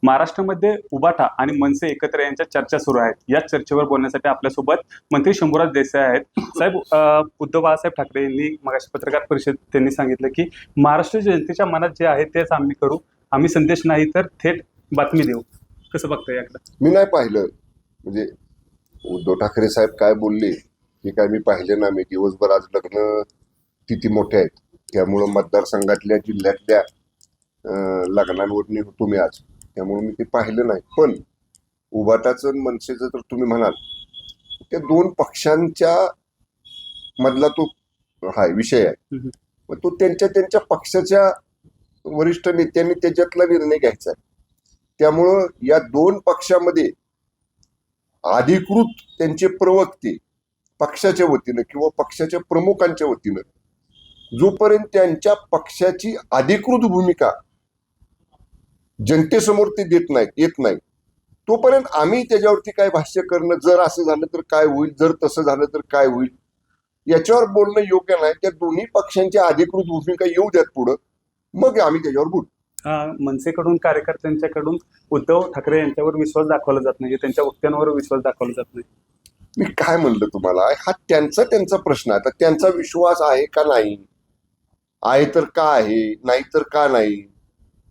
महाराष्ट्रामध्ये उबाटा आणि मनसे एकत्र यांच्या चर्चा सुरू आहेत. या चर्चेवर बोलण्यासाठी आपल्यासोबत मंत्री शंभूराज देसाई आहेत. साहेब, उद्धव बाळासाहेब ठाकरे यांनी मगाशी पत्रकार परिषद त्यांनी सांगितलं की महाराष्ट्र जनतेच्या मनात जे आहे तेच आम्ही करू, आम्ही संदेश नाही तर थेट बातमी देऊ. कसं बघताय याकडे? मी नाही पाहिलं, म्हणजे उद्धव ठाकरे साहेब काय बोलले हे काय मी पाहिलं ना. मी दिवसभर आज लग्न तिथी मोठे आहेत, त्यामुळं मतदारसंघातल्या जिल्ह्यातल्या लग्नांवर होतो मी आज, त्यामुळे मी ते पाहिलं नाही. पण उबाटाचं आणि मनसेचं जर तुम्ही म्हणाल, त्या दोन पक्षांच्या मधला तो हा विषय आहे. मग तो त्यांच्या पक्षाच्या वरिष्ठ नेत्यांनी त्याच्यातला निर्णय घ्यायचा आहे. त्यामुळं या दोन पक्षामध्ये अधिकृत त्यांचे प्रवक्ते पक्षाच्या वतीनं किंवा पक्षाच्या प्रमुखांच्या वतीनं जोपर्यंत त्यांच्या पक्षाची अधिकृत भूमिका जनतेसमोर ते येत नाही तोपर्यंत आम्ही त्याच्यावरती काय भाष्य करणं, जर असं झालं तर काय होईल, जर तसं झालं तर काय होईल, याच्यावर बोलणं योग्य नाही. त्या दोन्ही पक्षांच्या अधिकृत भूमिका येऊ द्यात पुढं, मग आम्ही त्याच्यावर बोलू. मनसेकडून कार्यकर्त्यांच्याकडून उद्धव ठाकरे यांच्यावर विश्वास दाखवला जात नाही, त्यांच्या वक्त्यांवर विश्वास दाखवला जात नाही. मी काय म्हणलं तुम्हाला, हा त्यांचा प्रश्न आहे. आता त्यांचा विश्वास आहे का नाही, आहे तर का आहे, नाही तर का नाही,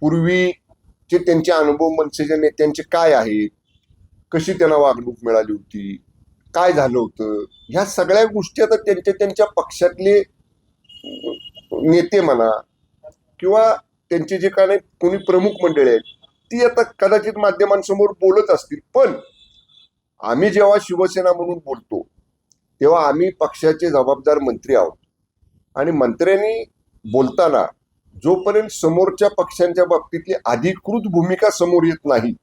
पूर्वीचे त्यांचे अनुभव मनसेच्या नेत्यांचे काय आहेत, कशी त्यांना वागणूक मिळाली होती, काय झालं होतं, ह्या सगळ्या गोष्टी आता त्यांच्या पक्षातले नेते म्हणा किंवा त्यांचे जे काय कोणी प्रमुख मंडळी आहेत ती आता कदाचित माध्यमांसमोर बोलत असतील. पण आम्ही जेव्हा शिवसेना म्हणून बोलतो तेव्हा आम्ही पक्षाचे जबाबदार मंत्री आहोत, आणि मंत्र्यांनी बोलताना जोपर्यंत समोरच्या पक्षांच्या बाबतीतली अधिकृत भूमिका समोर येत नाही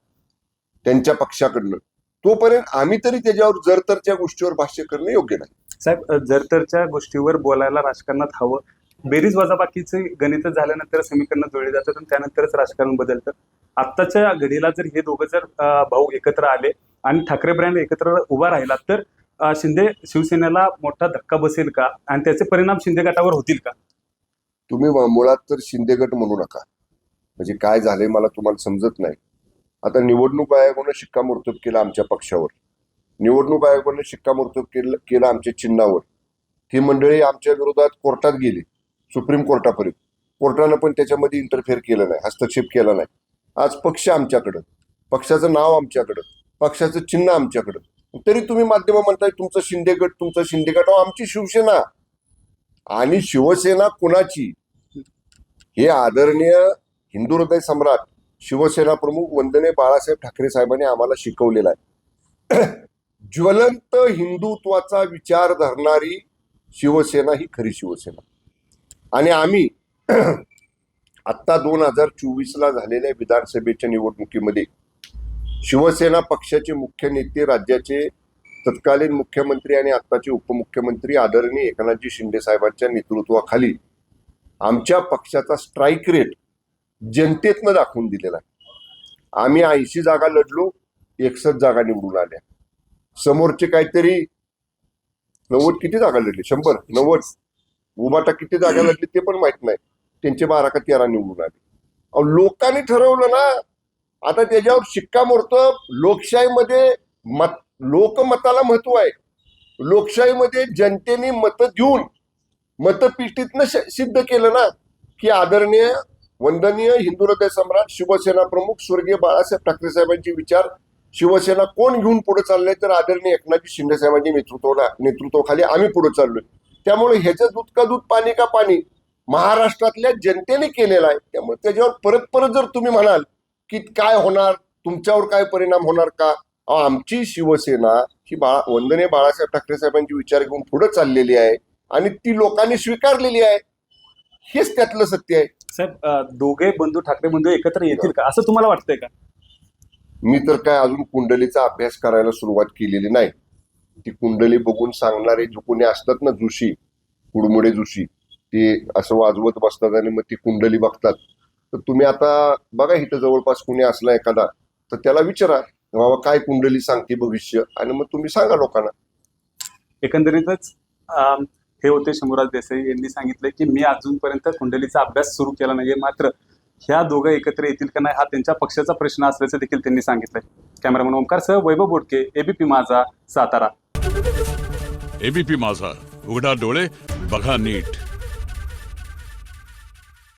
त्यांच्या पक्षाकडनं, तोपर्यंत आम्ही तरी त्याच्यावर जरतरच्या गोष्टीवर भाष्य करणं योग्य नाही. साहेब, जरतरच्या गोष्टीवर बोलायला राजकारणात हवं. बेरीज वजाबाकीचे गणित झाल्यानंतर समीकरणं जुळली जातात आणि त्यानंतरच राजकारण बदलतं. आत्ताच्या घडीला जर हे दोघं जर भाऊ एकत्र आले आणि ठाकरे ब्रँड एकत्र उभा राहिला तर शिंदे शिवसेनेला मोठा धक्का बसेल का, आणि त्याचे परिणाम शिंदे गटावर होतील का? तुम्ही मुळात तर शिंदे गट म्हणू नका. म्हणजे काय झालंय मला तुम्हाला समजत नाही. आता निवडणूक आयोगानं शिक्कामोर्तब केलं आमच्या पक्षावर, निवडणूक आयोगानं शिक्कामोर्तब केलं आमच्या चिन्हावर. ती मंडळी आमच्या विरोधात कोर्टात गेली, सुप्रीम कोर्टापर्यंत. कोर्टानं पण त्याच्यामध्ये इंटरफेअर केलं नाही, हस्तक्षेप केला नाही. आज पक्ष आमच्याकडं, पक्षाचं नाव आमच्याकडं, पक्षाचं चिन्ह आमच्याकडं, तरी तुम्ही माध्यम म्हणताय तुमचं शिंदे गट. आमची शिवसेना आणि शिवसेना कुणाची हे आदरणीय हिंदू हृदय सम्राट शिवसेना प्रमुख वंदनीय बाळासाहेब ठाकरे साहेबांनी आम्हाला शिकवलेला आहे. ज्वलंत हिंदुत्वाचा विचार धरणारी शिवसेना ही खरी शिवसेना. आणि आम्ही आत्ता 2024ला झालेल्या विधानसभेच्या निवडणुकीमध्ये शिवसेना पक्षाचे मुख्य नेते, राज्याचे तत्कालीन मुख्यमंत्री आणि आत्ताचे उपमुख्यमंत्री आदरणीय एकनाथजी शिंदे साहेबांच्या नेतृत्वाखाली आमच्या पक्षाचा स्ट्राईक रेट जनतेतनं दाखवून दिलेला आहे. आम्ही 80 जागा लढलो, 61 जागा निवडून आल्या. समोरचे काहीतरी 90 किती जागा लढली, 100 90 उबाटा किती जागा लढली ते पण माहित नाही, त्यांचे 12 का 13 निवडून आले. लोकांनी ठरवलं ना. आता त्याच्यावर शिक्कामोर्तब लोकशाहीमध्ये लोकमताला महत्व आहे. लोकशाहीमध्ये जनतेने मतं देऊन मतपेटीतनं सिद्ध केलं ना की आदरणीय वंदनीय हिंदू हृदय सम्राट शिवसेना प्रमुख स्वर्गीय बाळासाहेब ठाकरे साहेबांचे विचार शिवसेना कोण घेऊन पुढे चाललंय, तर आदरणीय एकनाथजी शिंदे साहेबांच्या नेतृत्वाखाली आम्ही पुढे चाललोय. त्यामुळे ह्याचं दूध का दूध, पाणी का पाणी महाराष्ट्रातल्या जनतेने केलेलं आहे. त्यामुळे त्याच्यावर परत जर तुम्ही म्हणाल की काय होणार, तुमच्यावर काय परिणाम होणार का, आमची शिवसेना ही वंदनीय बाळासाहेब ठाकरे साहेबांचे विचार घेऊन पुढे चाललेली आहे आणि ती लोकांनी स्वीकारलेली आहे. हेच त्यातलं सत्य आहे. साहेब, दोघे बंधू ठाकरे बंधू एकत्र येतील का असं तुम्हाला वाटतंय का? मी तर काय अजून कुंडलीचा अभ्यास करायला सुरुवात केलेली नाही. ती कुंडली बघून सांगणारे जो कोणी असतात ना, जोशी, कुडमुडे जोशी, ते असं वाजवत बसतात आणि मग ती कुंडली बघतात. तर तुम्ही आता बघा इथं जवळपास कुणी असला एखादा तर त्याला विचारा बाबा काय कुंडली सांगते भविष्य, आणि मग तुम्ही सांगा लोकांना. एकंदरीतच हे होते शंभूराज देसाई यांनी सांगितले की मी अजूनपर्यंत कुंडलीचा अभ्यास सुरू केला नाहीये, मात्र ह्या दोघं एकत्र येतील का नाही हा त्यांच्या पक्षाचा प्रश्न असल्याचं देखील त्यांनी सांगितलंय. कॅमेरामन ओमकार सह वैभव बोडके, एबीपी माझा, सातारा. एबीपी माझा, उघडा डोळे बघा नीट.